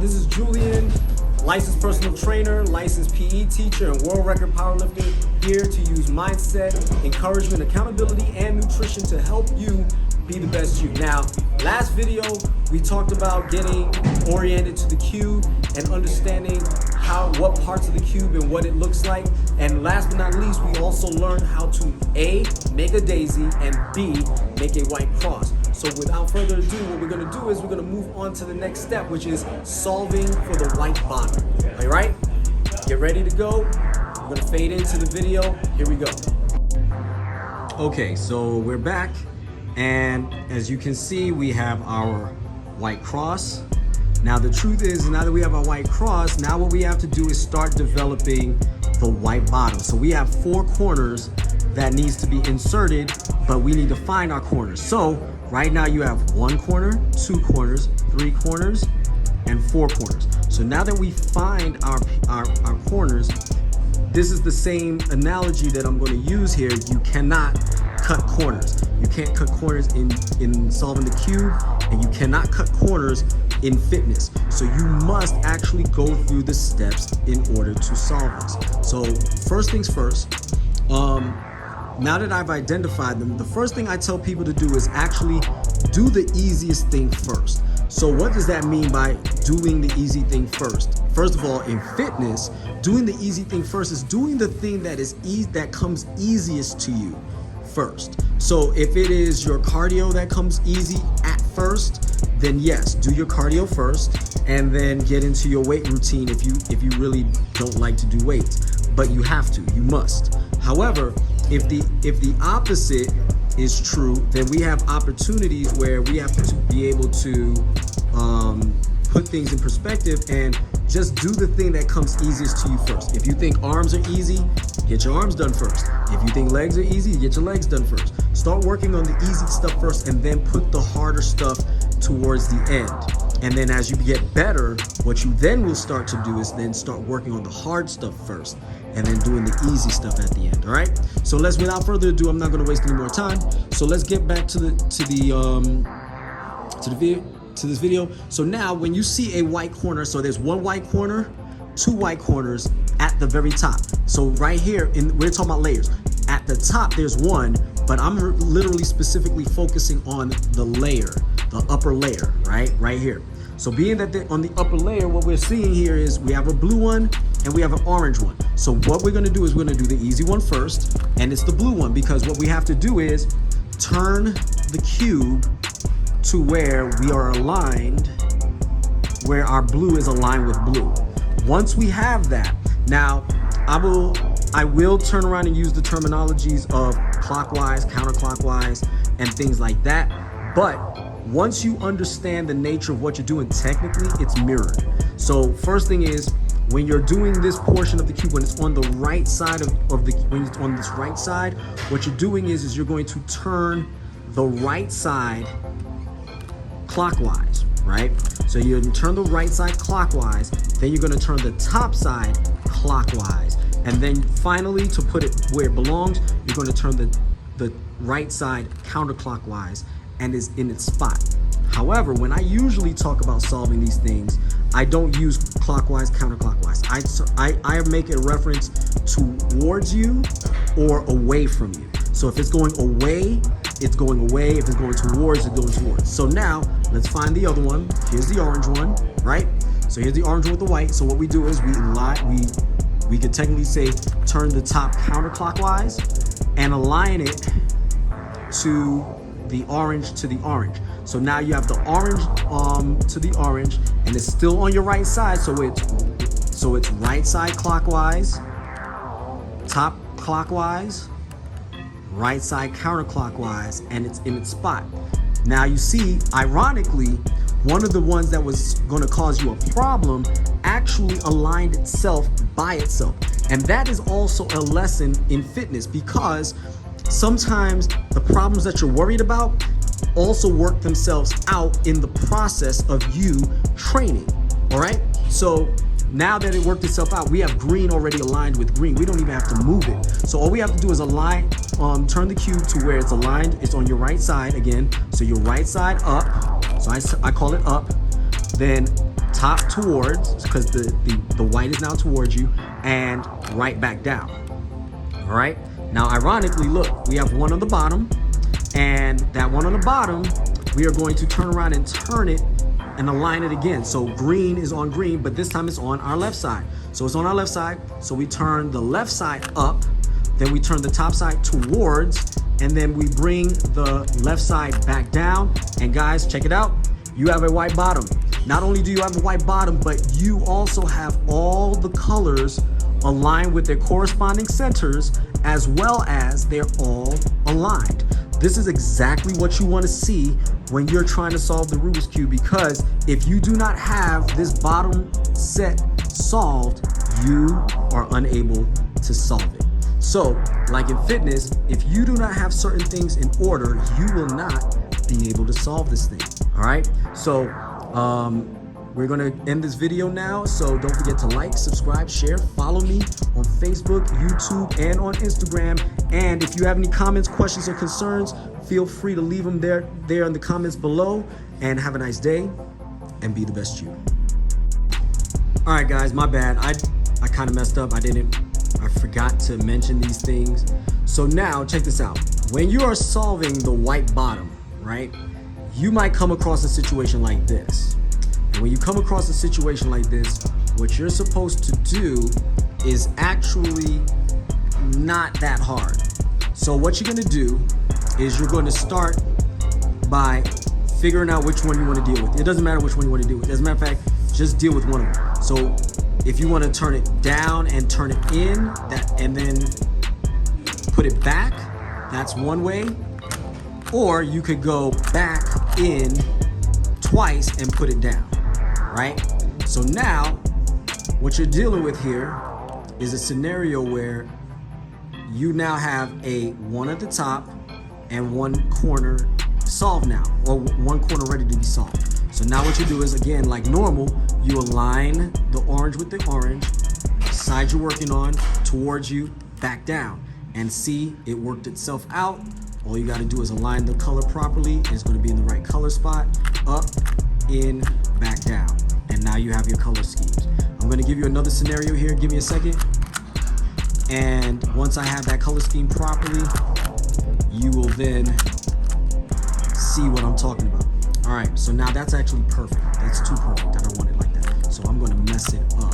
this is Julien, licensed personal trainer, licensed PE teacher, and world record powerlifter, here to use mindset, encouragement, accountability, and nutrition to help you be the best you. Now, last video, we talked about getting oriented to the cube and understanding what parts of the cube and what it looks like. And last but not least, we also learned how to A, make a daisy, and B, make a white cross. So without further ado, what we're gonna do is we're gonna move on to the next step, which is solving for the white bottom. All right, get ready to go. We're gonna fade into the video. Here we go. Okay, so we're back. And as you can see, we have our white cross. Now the truth is, now that we have our white cross, now what we have to do is start developing the white bottom. So we have 4 corners that needs to be inserted, but we need to find our corners. So right now you have 1 corner, 2 corners, 3 corners, and 4 corners. So now that we find our corners, this is the same analogy that I'm going to use here. You cannot cut corners. You can't cut corners in solving the cube, and you cannot cut corners in fitness. So you must actually go through the steps in order to solve this. So first things first, now that I've identified them, the first thing I tell people to do is actually do the easiest thing first. So what does that mean by doing the easy thing first? First of all, in fitness, doing the easy thing first is doing the thing that comes easiest to you first. So if it is your cardio that comes easy at first, then yes, do your cardio first and then get into your weight routine if you really don't like to do weights. But you have to, you must. However, if the opposite is true, then we have opportunities where we have to be able to put things in perspective and just do the thing that comes easiest to you first. If you think arms are easy, get your arms done first. If you think legs are easy, get your legs done first. Start working on the easy stuff first and then put the harder stuff towards the end. And then as you get better, what you then will start to do is then start working on the hard stuff first and then doing the easy stuff at the end, all right? So without further ado, I'm not gonna waste any more time. So let's get back to this video. So now when you see a white corner, so there's 1 white corner, 2 white corners at the very top. So right here, we're talking about layers. At the top, there's 1, but I'm literally specifically focusing on the layer, the upper layer, right here. So being that on the upper layer, what we're seeing here is we have a blue one and we have an orange one. So what we're gonna do is we're gonna do the easy one first, and it's the blue one, because what we have to do is turn the cube to where we are aligned, where our blue is aligned with blue. Once we have that, now I will turn around and use the terminologies of clockwise, counterclockwise, and things like that. But once you understand the nature of what you're doing, technically it's mirrored. So first thing is, when you're doing this portion of the cube, when it's on the right side when it's on this right side, what you're doing is you're going to turn the right side clockwise, right? So you're gonna turn the right side clockwise, then you're gonna turn the top side clockwise. And then finally, to put it where it belongs, you're gonna turn the right side counterclockwise and is in its spot. However, when I usually talk about solving these things, I don't use clockwise, counterclockwise. I make a reference towards you or away from you. So if it's going away, it's going away. If it's going towards, it's going towards. So now let's find the other one. Here's the orange one, right? So here's the orange one with the white. So what we do is we could technically say turn the top counterclockwise and align it to the orange to the orange. So now you have the orange to the orange, and it's still on your right side. So it's right side clockwise, top clockwise, right side counterclockwise, and it's in its spot. Now you see, ironically, one of the ones that was going to cause you a problem actually aligned itself by itself. And that is also a lesson in fitness, because sometimes the problems that you're worried about also work themselves out in the process of you training, all right? So now that it worked itself out, we have green already aligned with green. We don't even have to move it. So all we have to do is align, turn the cube to where it's aligned. It's on your right side again. So your right side up, so I call it up. Then top towards, because the white is now towards you, and right back down. All right. Now, ironically, look, we have one on the bottom, and that one on the bottom, we are going to turn around and turn it and align it again. So green is on green, but this time it's on our left side. So it's on our left side. So we turn the left side up, then we turn the top side towards, and then we bring the left side back down. And guys, check it out. You have a white bottom. Not only do you have a white bottom, but you also have all the colors aligned with their corresponding centers, as well as they're all aligned. This is exactly what you want to see when you're trying to solve the Rubik's Cube, because if you do not have this bottom set solved, you are unable to solve it. So, like in fitness, if you do not have certain things in order, you will not be able to solve this thing. All right? So, we're gonna end this video now, so don't forget to like, subscribe, share, follow me on Facebook, YouTube, and on Instagram. And if you have any comments, questions, or concerns, feel free to leave them there in the comments below. And have a nice day, and be the best you. All right, guys, my bad. I kind of messed up. I forgot to mention these things. So now, check this out. When you are solving the white bottom, right, you might come across a situation like this. And when you come across a situation like this, what you're supposed to do is actually not that hard. So what you're gonna do is you're going to start by figuring out which one you want to deal with. It doesn't matter which one you want to deal with. As a matter of fact, just deal with one of them. So if you want to turn it down and turn it in, and then put it back, that's one way. Or you could go back in twice and put it down, right? So now what you're dealing with here is a scenario where you now have a one at the top and one corner solved now, or one corner ready to be solved. So now what you do is, again, like normal, you align the orange with the orange, side you're working on towards you, back down, and see, it worked itself out. All you got to do is align the color properly. It's going to be in the right color spot, up, in, back down. And now you have your color schemes. I'm going to give you another scenario here. Give me a second. And once I have that color scheme properly, you will then see what I'm talking about. All right, so now that's actually perfect. That's too perfect. I don't want it like that. So I'm going to mess it up.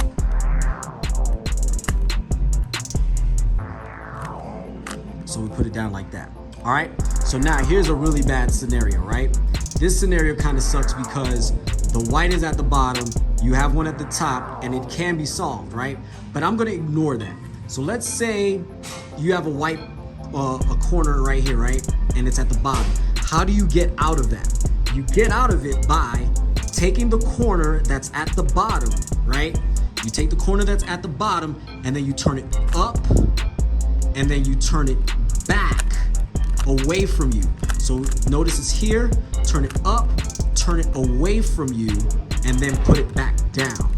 So we put it down like that. All right, so now here's a really bad scenario, right? This scenario kind of sucks because the white is at the bottom, you have one at the top, and it can be solved, right? But I'm gonna ignore that. So let's say you have a white, a corner right here, right? And it's at the bottom. How do you get out of that? You get out of it by taking the corner that's at the bottom, right? You take the corner that's at the bottom, and then you turn it up, and then you turn it back away from you. So notice it's here, turn it up, turn it away from you, and then put it back down.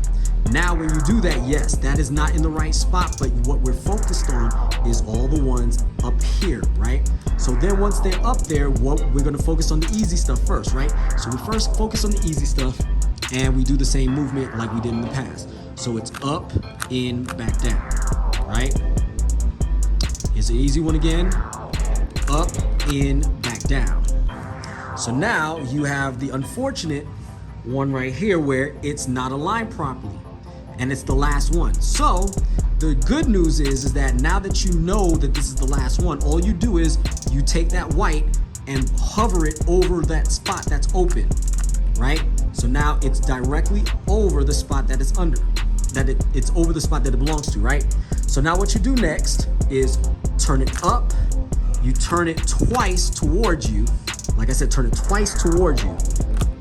Now when you do that, yes, that is not in the right spot, but what we're focused on is all the ones up here, right? So then once they're up there, we're gonna focus on the easy stuff first, right? So we first focus on the easy stuff, and we do the same movement like we did in the past. So it's up, in, back down, right? Here's the easy one again. Up, in, back down. So now you have the unfortunate one right here where it's not aligned properly, and it's the last one. So the good news is that now that you know that this is the last one, all you do is you take that white and hover it over that spot that's open, right? So now it's directly over the spot that it's under, it's over the spot that it belongs to, right? So now what you do next is turn it up. You turn it twice towards you. Like I said, turn it twice towards you.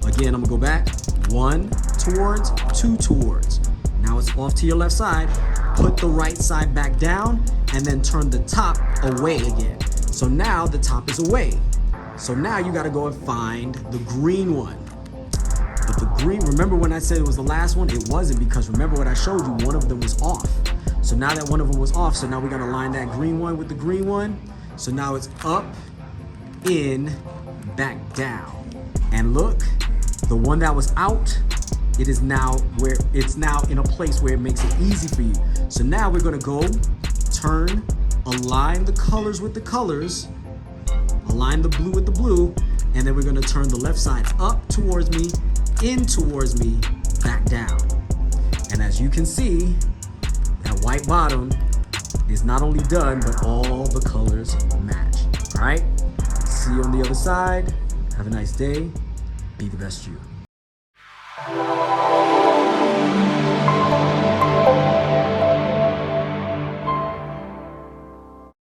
Again, I'm gonna go back. 1 towards, 2 towards. Now it's off to your left side. Put the right side back down, and then turn the top away again. So now the top is away. So now you gotta go and find the green one. But the green, remember when I said it was the last one? It wasn't, because remember what I showed you, one of them was off. So now that one of them was off, so now we gotta line that green one with the green one. So now it's up, in, back down. And look, the one that was out it is now where it's now in a place where it makes it easy for you. So now we're gonna go turn, align the colors with the colors, align the blue with the blue, and then we're gonna turn the left side up towards me, in towards me, back down. And as you can see, that white bottom is not only done, but all the colors match. All right, see you on the other side. Have a nice day. Be the best you.